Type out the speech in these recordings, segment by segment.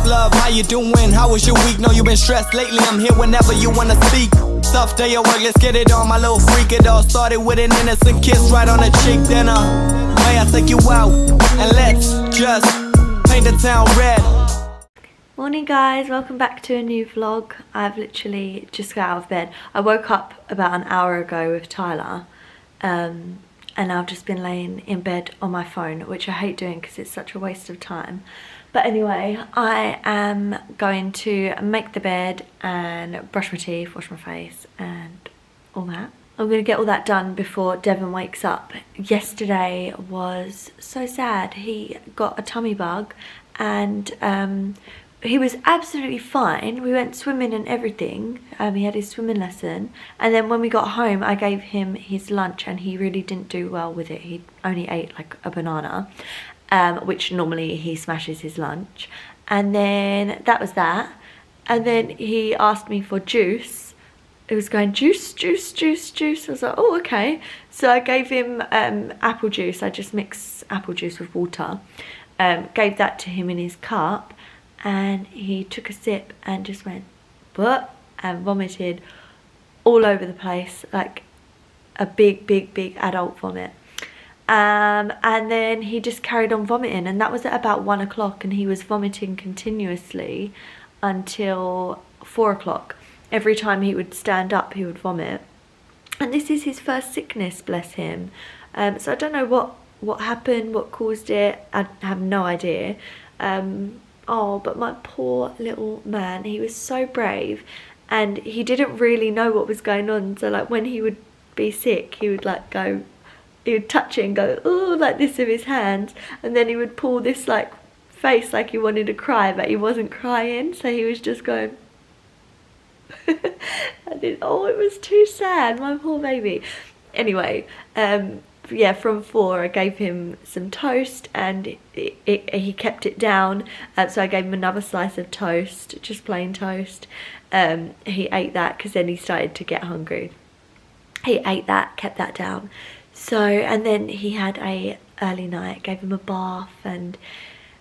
love, how you doing? How was your week? Know you been stressed lately, I'm here whenever you wanna speak. Tough day at work, let's get it on, my little freak. It all started with an innocent kiss right on the cheek. Then may I take you out and let's just paint the town red. Morning guys, welcome back to a new vlog. I've literally just got out of bed. I woke up about an hour ago with Tyler and I've just been laying in bed on my phone, which I hate doing because it's such a waste of time. But anyway, I am going to make the bed and brush my teeth, wash my face and all that. I'm going to get all that done before Devon wakes up. Yesterday was so sad. He got a tummy bug and he was absolutely fine. We went swimming and everything. He had his swimming lesson. And then when we got home, I gave him his lunch and he really didn't do well with it. He only ate like a banana, which normally he smashes his lunch. And then that was that. And then he asked me for juice. It was going juice, juice, juice, juice. I was like, oh, okay. So I gave him apple juice. I just mix apple juice with water. Gave that to him in his cup. And he took a sip and just went, what? And vomited all over the place, like a big, big, big adult vomit. And then he just carried on vomiting, and that was at about 1 o'clock, and he was vomiting continuously until 4 o'clock. Every time he would stand up, he would vomit. And this is his first sickness, bless him. So I don't know what happened, what caused it. I have no idea. Oh, but my poor little man, he was so brave and he didn't really know what was going on. So like when he would be sick, he would like go, he would touch it and go, oh, like this with his hands. And then he would pull this like face like he wanted to cry, but he wasn't crying. So he was just going, oh, it was too sad, my poor baby. Anyway, yeah, from 4 I gave him some toast and he kept it down, so I gave him another slice of toast, just plain toast. He ate that because then he started to get hungry. He ate that, kept that down. So, and then he had a early night, gave him a bath and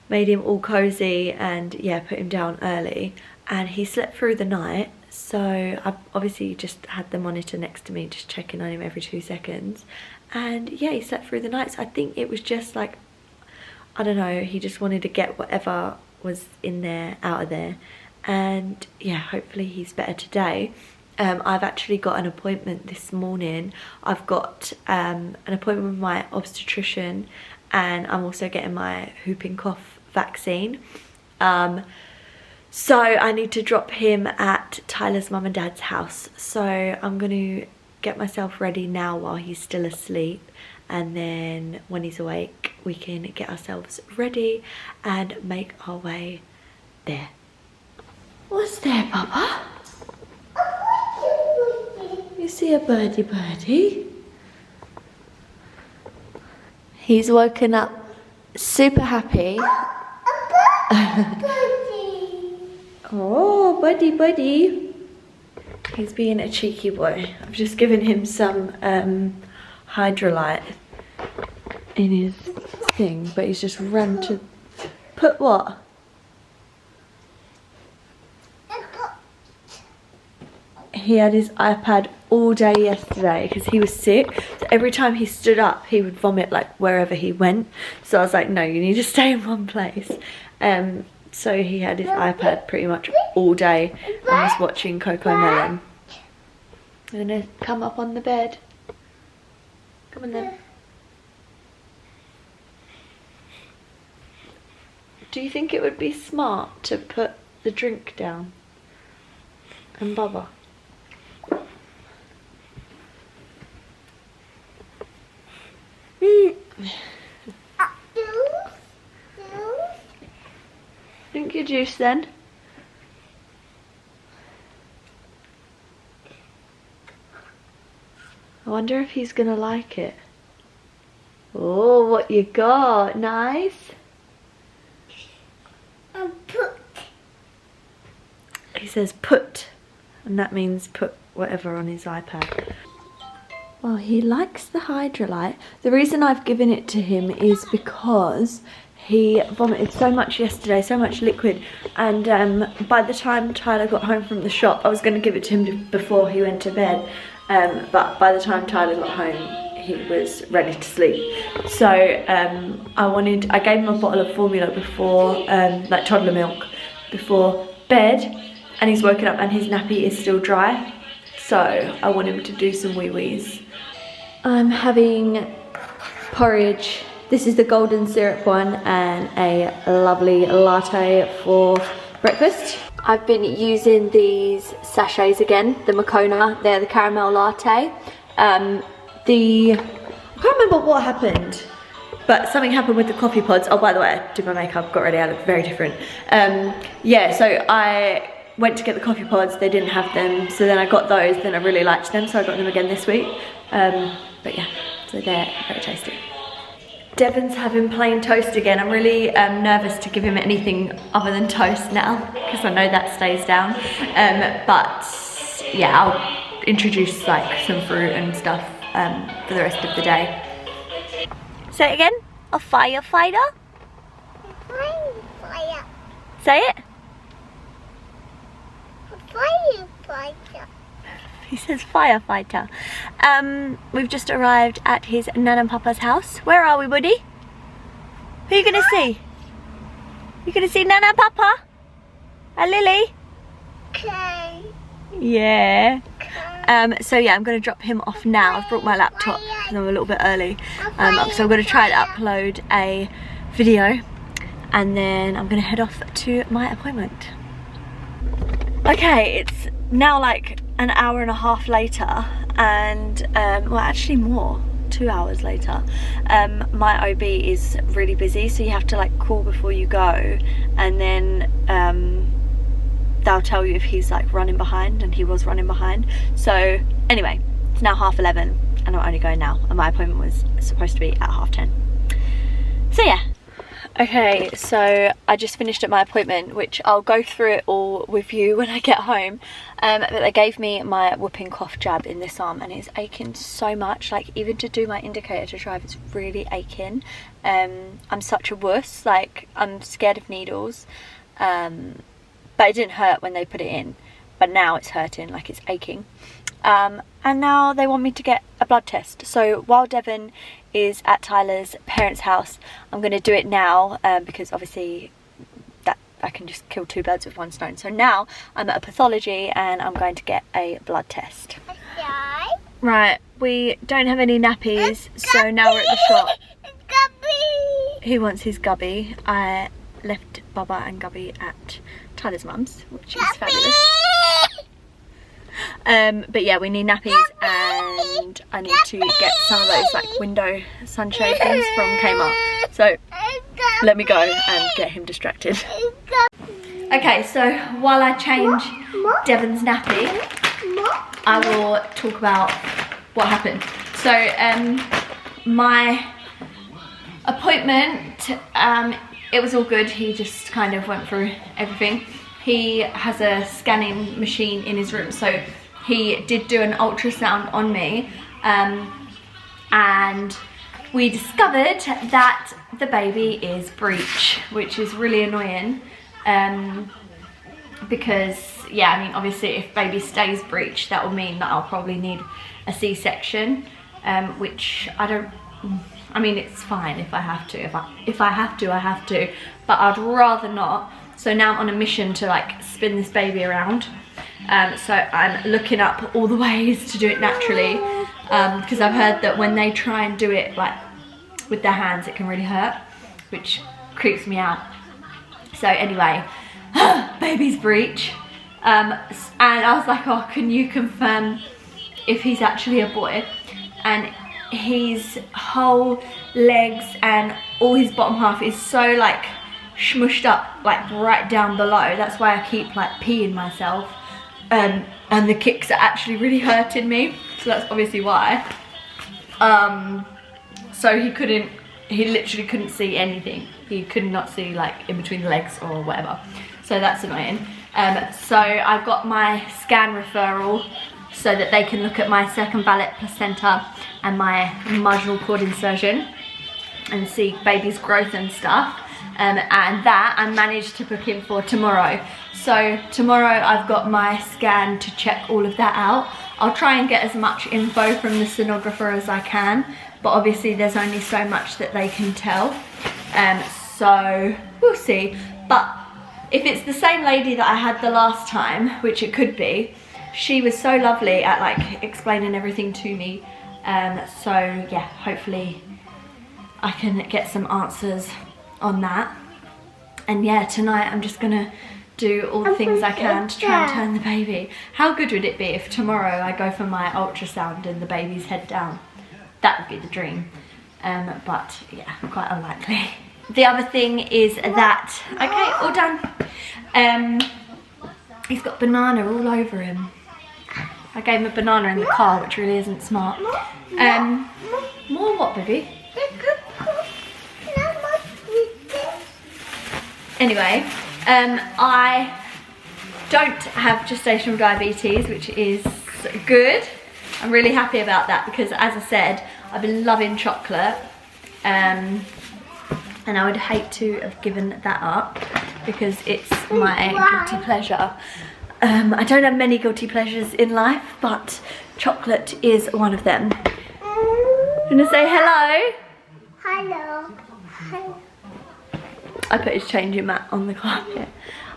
made him all cozy and yeah, put him down early, and he slept through the night. So I've obviously just had the monitor next to me, just checking on him every 2 seconds. And yeah, he slept through the night. So I think it was just like, I don't know, he just wanted to get whatever was in there out of there. And yeah, hopefully he's better today. I've actually got an appointment this morning. I've got an appointment with my obstetrician, and I'm also getting my whooping cough vaccine. So I need to drop him at Tyler's mum and dad's house. So I'm going to get myself ready now while he's still asleep, and then when he's awake we can get ourselves ready and make our way there. What's there, Papa? You see a birdie? He's woken up super happy. Oh, buddy. He's being a cheeky boy. I've just given him some Hydrolite in his thing, but he's just run to put what? He had his iPad all day yesterday because he was sick. So every time he stood up, he would vomit like wherever he went. So I was like, no, you need to stay in one place. So he had his iPad pretty much all day and was watching CoComelon. I'm gonna come up on the bed. Come on then. Do you think it would be smart to put the drink down and Bubba? Drink your juice then. I wonder if he's gonna like it. Oh, what you got? Nice. Put. He says put, and that means put whatever on his iPad. Well, he likes the Hydrolite. The reason I've given it to him is because He vomited so much yesterday, so much liquid, and by the time Tyler got home from the shop, I was going to give it to him before he went to bed, but by the time Tyler got home, he was ready to sleep. So I gave him a bottle of formula before, like toddler milk, before bed, and he's woken up and his nappy is still dry, so I want him to do some wee-wees. I'm having porridge. This is the golden syrup one, and a lovely latte for breakfast. I've been using these sachets again, the Moccona, they're the caramel latte. I can't remember what happened, but something happened with the coffee pods. Oh, by the way, I did my makeup, got ready, I look very different. Yeah, so I went to get the coffee pods, they didn't have them, so then I got those, then I really liked them, so I got them again this week. But yeah, so they're very tasty. Devon's having plain toast again. I'm really nervous to give him anything other than toast now, because I know that stays down. But yeah, I'll introduce like some fruit and stuff for the rest of the day. Say it again. A firefighter? Fire. Say it. Firefighter. He says firefighter. We've just arrived at his Nan and Papa's house. Where are we, buddy? Who are you going to see? You going to see Nan and Papa? And Lily? Okay. Yeah. So yeah, I'm going to drop him off now. I've brought my laptop because I'm a little bit early. So I'm going to try to upload a video, and then I'm going to head off to my appointment. Okay, it's now like an hour and a half later, and well, actually more, 2 hours later. My OB is really busy, so you have to like call before you go, and then they'll tell you if he's like running behind, and he was running behind. So anyway, it's now 11:30 and I'm only going now, and my appointment was supposed to be at 10:30. So yeah. Okay, so I just finished at my appointment, which I'll go through it all with you when I get home. But they gave me my whooping cough jab in this arm, and it's aching so much. Like, even to do my indicator to drive, it's really aching. I'm such a wuss. Like, I'm scared of needles. But it didn't hurt when they put it in. But now it's hurting, like it's aching. And now they want me to get a blood test. So while Devon is at Tyler's parents' house, I'm going to do it now, because obviously that I can just kill 2 birds with 1 stone. So now I'm at a pathology and I'm going to get a blood test. Right, we don't have any nappies, so now we're at the shop. Gubby. He wants his Gubby. I left Bubba and Gubby at Tyler's mum's, which is fabulous. But yeah, we need nappies, and I need to get some of those like window sunshade things from Kmart. So let me go and get him distracted. Okay, so while I change Devon's nappy, I will talk about what happened. So my appointment, it was all good. He just kind of went through everything. He has a scanning machine in his room, so he did do an ultrasound on me, and we discovered that the baby is breech, which is really annoying, because yeah, I mean, obviously if baby stays breech, that will mean that I'll probably need a C-section, which I mean, it's fine if I have to. If I have to, I have to, but I'd rather not. So now I'm on a mission to like spin this baby around. So I'm looking up all the ways to do it naturally, because I've heard that when they try and do it like with their hands, it can really hurt, which creeps me out. So anyway, baby's breech, and I was like, oh, can you confirm if he's actually a boy? And his whole legs and all his bottom half is so like smushed up, like right down below. That's why I keep like peeing myself, and the kicks are actually really hurting me, so that's obviously why. So he literally couldn't see anything. He could not see like in between the legs or whatever, so that's annoying. So I've got my scan referral so that they can look at my circumvallate placenta and my marginal cord insertion and see baby's growth and stuff. and that I managed to book in for tomorrow. So tomorrow I've got my scan to check all of that out. I'll try and get as much info from the sonographer as I can, but obviously there's only so much that they can tell, so we'll see. But if it's the same lady that I had the last time, which it could be, she was so lovely at like explaining everything to me, so yeah, hopefully I can get some answers on that. And yeah, tonight I'm just gonna do all the things I can to try and turn the baby. How good would it be if tomorrow I go for my ultrasound and the baby's head down? That would be the dream, but yeah, quite unlikely. The other thing is that, okay, all done. He's got banana all over him. I gave him a banana in the car, which really isn't smart. More what, baby? Anyway, I don't have gestational diabetes, which is good. I'm really happy about that because, as I said, I've been loving chocolate, and I would hate to have given that up because it's my guilty pleasure. I don't have many guilty pleasures in life, but chocolate is one of them. Gonna say hello? Hello. Hello. I put his changing mat on the carpet.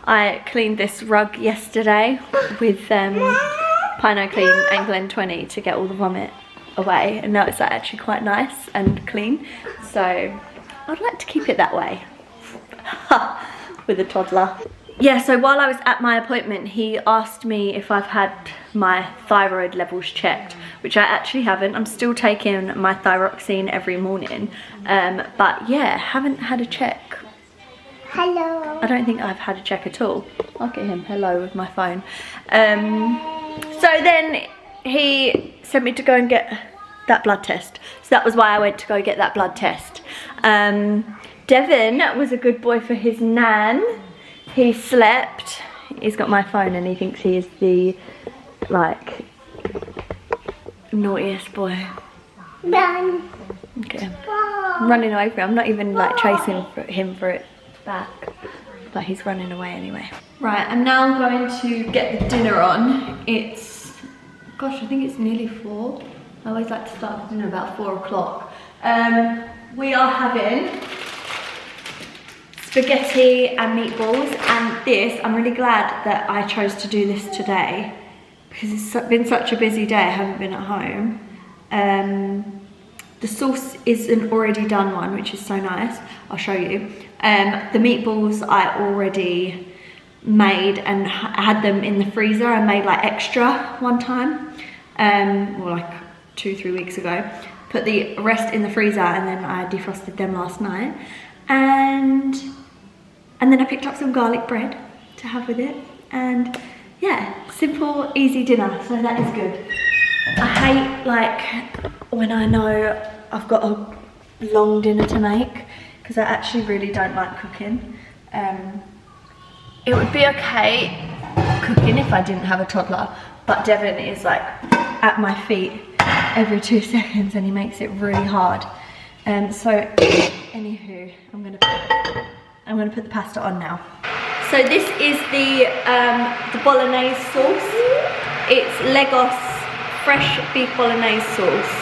I cleaned this rug yesterday with Pino Clean and Glen 20 to get all the vomit away, and now it's actually quite nice and clean, so I'd like to keep it that way with a toddler. Yeah, so while I was at my appointment, he asked me if I've had my thyroid levels checked, which I actually haven't. I'm still taking my thyroxine every morning, but yeah, haven't had a check. Hello. I don't think I've had a check at all. I'll get him hello with my phone. So then he sent me to go and get that blood test. So that was why I went to go get that blood test. Devin was a good boy for his nan. He slept. He's got my phone and he thinks he is the, like, naughtiest boy. Run. Okay. I'm running away from him. I'm not even like chasing him for it back, but he's running away anyway. Right, I'm now going to get the dinner on. It's, gosh, I think it's nearly 4. I always like to start dinner about 4 o'clock. We are having spaghetti and meatballs, and this, I'm really glad that I chose to do this today because it's been such a busy day. I haven't been at home. The sauce is an already done one, which is so nice. I'll show you. The meatballs I already made and had them in the freezer. I made like extra one time, or like 2-3 weeks ago. Put the rest in the freezer and then I defrosted them last night. And then I picked up some garlic bread to have with it. And yeah, simple, easy dinner, so that is good. I hate like when I know I've got a long dinner to make because I actually really don't like cooking. It would be okay cooking if I didn't have a toddler, but Devin is like at my feet every 2 seconds and he makes it really hard. So anywho, I'm gonna put the pasta on now. So this is the bolognese sauce. It's Legos fresh beef bolognese sauce.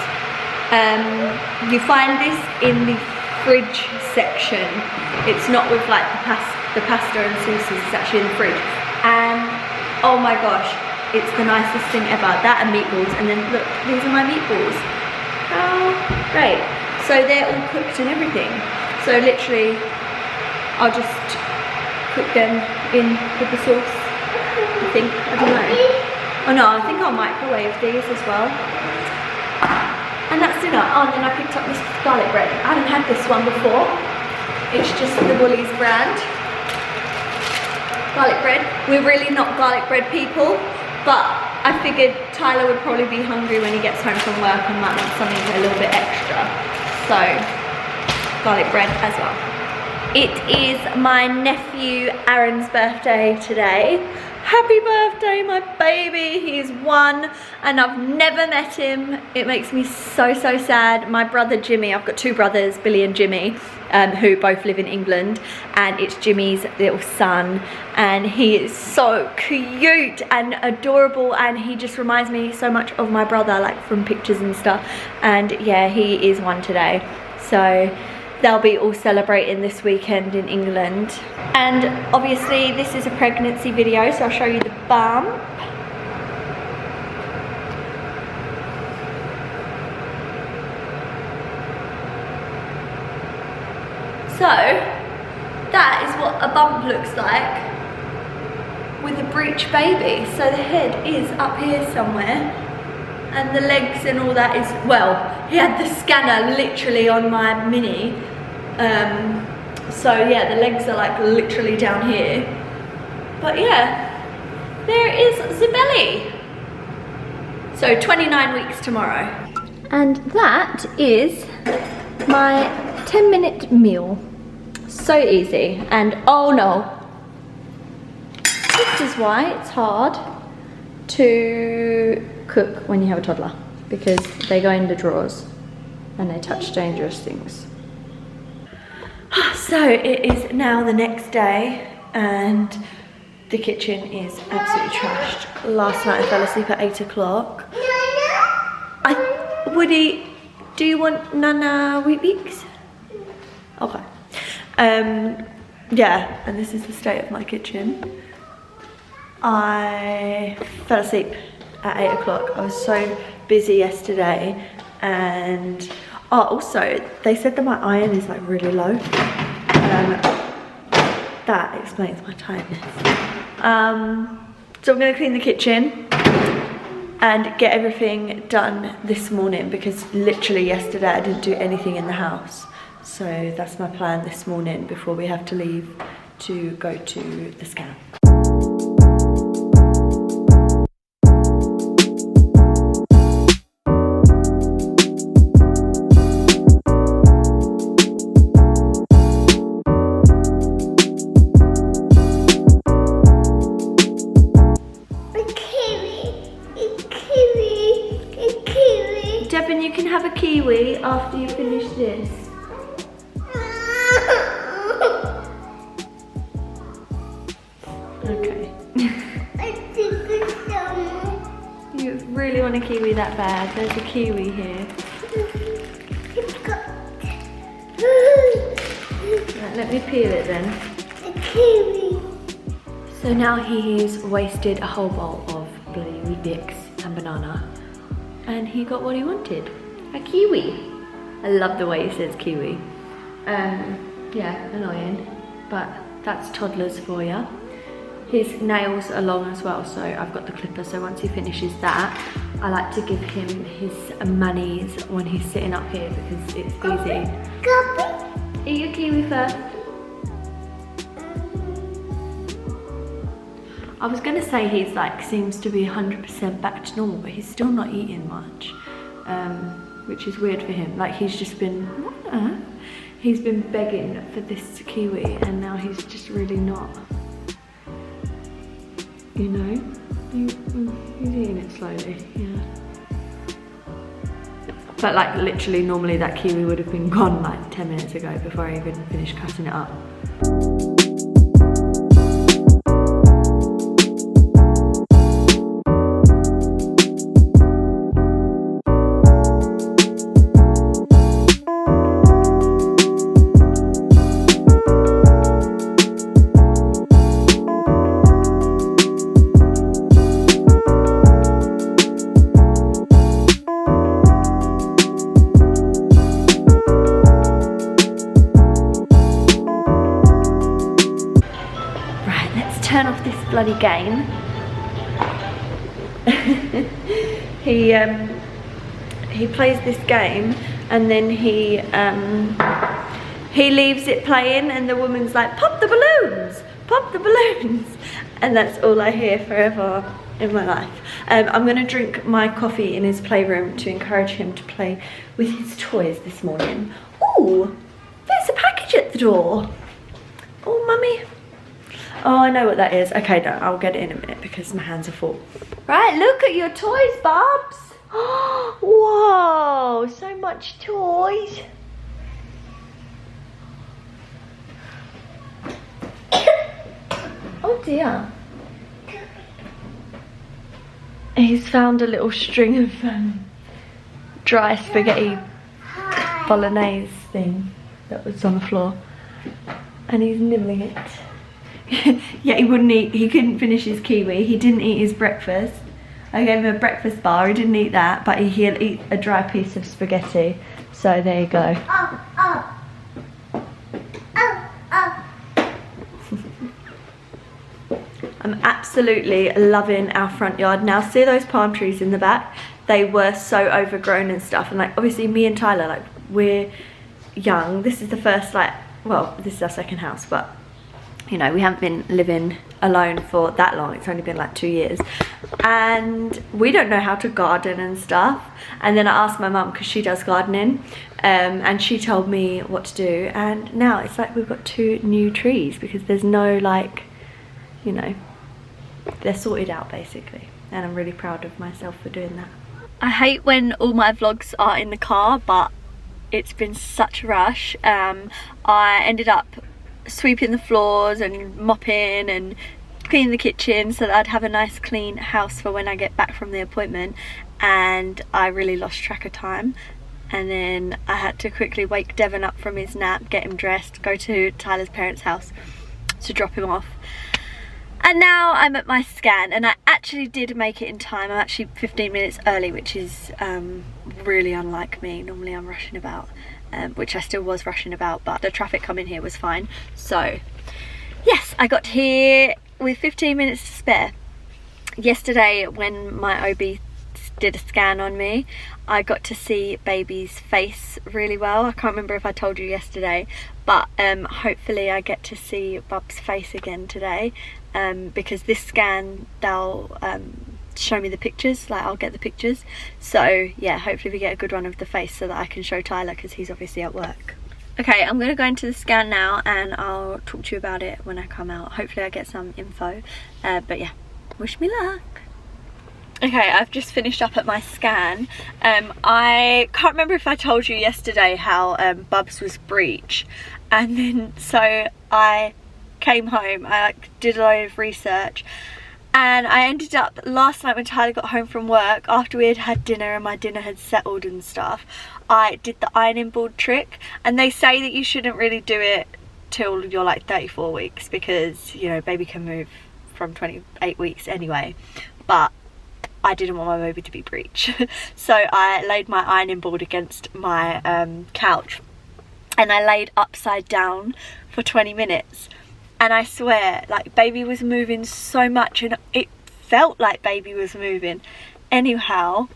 You find this in the fridge section. It's not with like the pasta and sauces, it's actually in the fridge. And oh my gosh, it's the nicest thing ever. That and meatballs, and then look, these are my meatballs. Oh, great. So they're all cooked and everything. So literally, I'll just cook them in with the sauce, I think. I don't know. Oh no, I think I'll microwave these as well. And that's dinner. Oh, and then I picked up this garlic bread. I haven't had this one before. It's just the Woolies brand. Garlic bread. We're really not garlic bread people, but I figured Tyler would probably be hungry when he gets home from work and might want something a little bit extra. So, garlic bread as well. It is my nephew Aaron's birthday today. Happy birthday, my baby. He's 1 and I've never met him. It makes me so sad. My brother Jimmy, I've got 2 brothers, Billy and Jimmy. who both live in England, and it's Jimmy's little son, and he is so cute and adorable, and he just reminds me so much of my brother, like from pictures and stuff. And yeah, he is one today, so they'll be all celebrating this weekend in England. And obviously this is a pregnancy video, so I'll show you the bump. So that is what a bump looks like with a breech baby. So the head is up here somewhere, and the legs and all that is, well, he had the scanner literally on my Mini. So yeah, the legs are like literally down here. But yeah, there is the belly. So 29 weeks tomorrow. And that is my 10-minute meal. So easy. And oh no, this is why it's hard to cook when you have a toddler, because they go in the drawers and they touch dangerous things. So it is now the next day, and the kitchen is absolutely trashed. Last night I fell asleep at 8 o'clock. Woody, do you want Nana Weet-Bix? Okay. Yeah, and this is the state of my kitchen. I fell asleep at 8 o'clock. I was so busy yesterday, and also they said that my iron is like really low. That explains my tiredness. So I'm gonna clean the kitchen and get everything done this morning, because literally yesterday I didn't do anything in the house. So that's my plan this morning before we have to leave to go to the scan. Devin, you can have a kiwi after you finish this. Okay. You really want a kiwi that bad? There's a kiwi here. Right, let me peel it then. A kiwi. So now he's wasted a whole bowl of bloody Weet-Bix and banana, and he got what he wanted, a kiwi. I love the way he says kiwi. Yeah, annoying, but that's toddlers for you. His nails are long as well, so I've got the clipper, so once he finishes that, I like to give him his manis when he's sitting up here, because it's easy. Eat your kiwi first. I was gonna say he's like, seems to be 100% back to normal, but he's still not eating much, which is weird for him. Like, he's just been, he's been begging for this kiwi, and now he's just really not. You know, he's eating it slowly, yeah. But like literally, normally that kiwi would have been gone like 10 minutes ago before I even finished cutting it up. Turn off this bloody game. He plays this game, and then he leaves it playing, and the woman's like, pop the balloons, pop the balloons, and that's all I hear forever in my life. I'm gonna drink my coffee in his playroom to encourage him to play with his toys this morning. Ooh, there's a package at the door. Oh, mummy. Oh, I know what that is. Okay, no, I'll get it in a minute because my hands are full. Right, look at your toys, Bubs. Whoa, so much toys. Oh dear. He's found a little string of dry spaghetti bolognese thing that was on the floor, and he's nibbling it. Yeah, he couldn't finish his kiwi. He didn't eat his breakfast. I gave him a breakfast bar, he didn't eat that, but he'll eat a dry piece of spaghetti. So there you go. I'm absolutely loving our front yard. Now see those palm trees in the back? They were so overgrown and stuff, and like obviously me and Tyler, like we're young. This is the first, like, well, this is our second house, but you know, we haven't been living alone for that long. It's only been like 2 years, and we don't know how to garden and stuff. And then I asked my mum, because she does gardening, and she told me what to do, and now it's like we've got 2 new trees because there's no, like, you know, they're sorted out basically, and I'm really proud of myself for doing that. I hate when all my vlogs are in the car, but it's been such a rush. I ended up sweeping the floors and mopping and cleaning the kitchen so that I'd have a nice clean house for when I get back from the appointment, and I really lost track of time. And then I had to quickly wake Devon up from his nap, get him dressed, go to Tyler's parents' house to drop him off. And now I'm at my scan, and I actually did make it in time. I'm actually 15 minutes early, which is really unlike me. Normally I'm rushing about, which I still was rushing about, but the traffic coming here was fine. So yes, I got here with 15 minutes to spare. Yesterday when my OB did a scan on me, I got to see baby's face really well. I can't remember if I told you yesterday, but hopefully I get to see Bub's face again today, because this scan, they'll show me the pictures, like I'll get the pictures. So yeah, hopefully we get a good one of the face so that I can show Tyler, because he's obviously at work. Okay, I'm going to go into the scan now and I'll talk to you about it when I come out. Hopefully I get some info, but yeah, wish me luck. Okay, I've just finished up at my scan. I can't remember if I told you yesterday how Bubs was breech, and then so I came home, I like did a load of research, and I ended up last night when Tyler got home from work, after we had had dinner and my dinner had settled and stuff, I did the ironing board trick. And they say that you shouldn't really do it till you're like 34 weeks because, you know, baby can move from 28 weeks anyway, but I didn't want my baby to be breech. So I laid my ironing board against my couch, and I laid upside down for 20 minutes. And I swear, like, baby was moving so much, and it felt like baby was moving. Anyhow,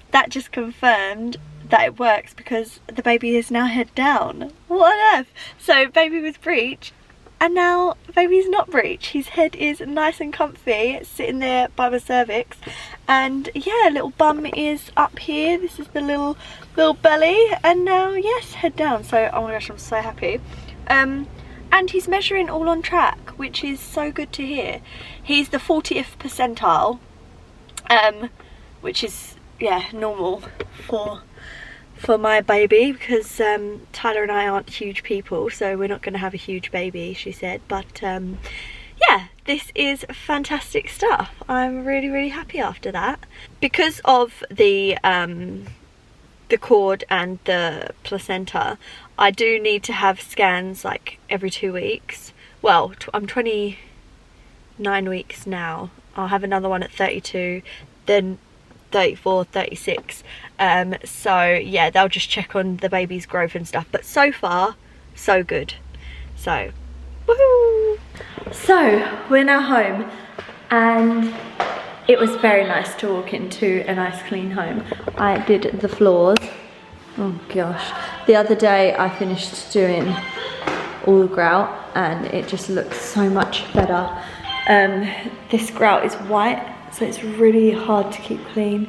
that just confirmed that it works, because the baby is now head down. What on earth? So baby was breech, and now baby's not breech. His head is nice and comfy, sitting there by the cervix, and yeah, little bum is up here. This is the little belly, and now yes, head down. So oh my gosh, I'm so happy. And he's measuring all on track, which is so good to hear. He's the 40th percentile, which is, yeah, normal for my baby, because Tyler and I aren't huge people, so we're not going to have a huge baby, she said. But yeah, this is fantastic stuff. I'm really, really happy after that. Because of the cord and the placenta, I do need to have scans like every 2 weeks. Well, I'm 29 weeks now. I'll have another one at 32, then 34, 36. So yeah, they'll just check on the baby's growth and stuff. But so far, so good. So, woohoo! So we're now home, and it was very nice to walk into a nice clean home. I did the floors. Oh gosh. The other day I finished doing all the grout, and it just looks so much better. This grout is white, so it's really hard to keep clean.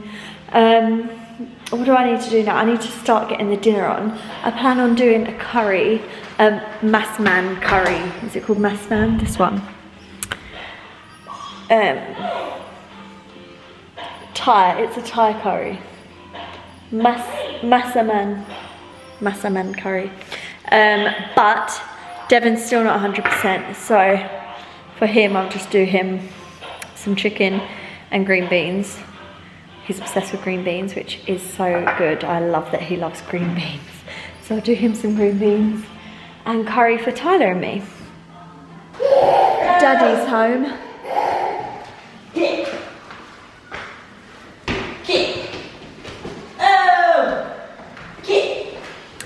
What do I need to do now? I need to start getting the dinner on. I plan on doing a curry, Masman curry. Is it called Masman? This one. Thai, it's a Thai curry. Massaman curry. But Devon's still not 100%, so for him, I'll just do him some chicken and green beans. He's obsessed with green beans, which is so good. I love that he loves green beans. So I'll do him some green beans and curry for Tyler and me. Daddy's home.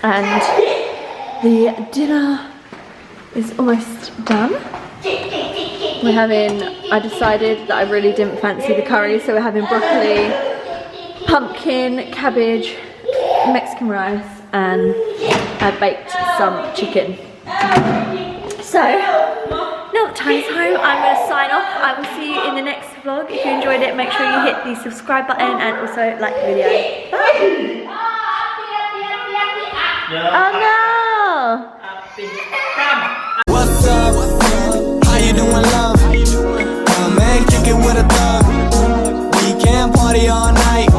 And the dinner is almost done. I decided that I really didn't fancy the curry, so we're having broccoli, pumpkin, cabbage, Mexican rice, and I baked some chicken. So, now that Tyler's home, I'm going to sign off. I will see you in the next vlog. If you enjoyed it, make sure you hit the subscribe button and also like the video. Bye! Oh no! What's up? How you doing, love? Come and kick it with a thug. We can party all night.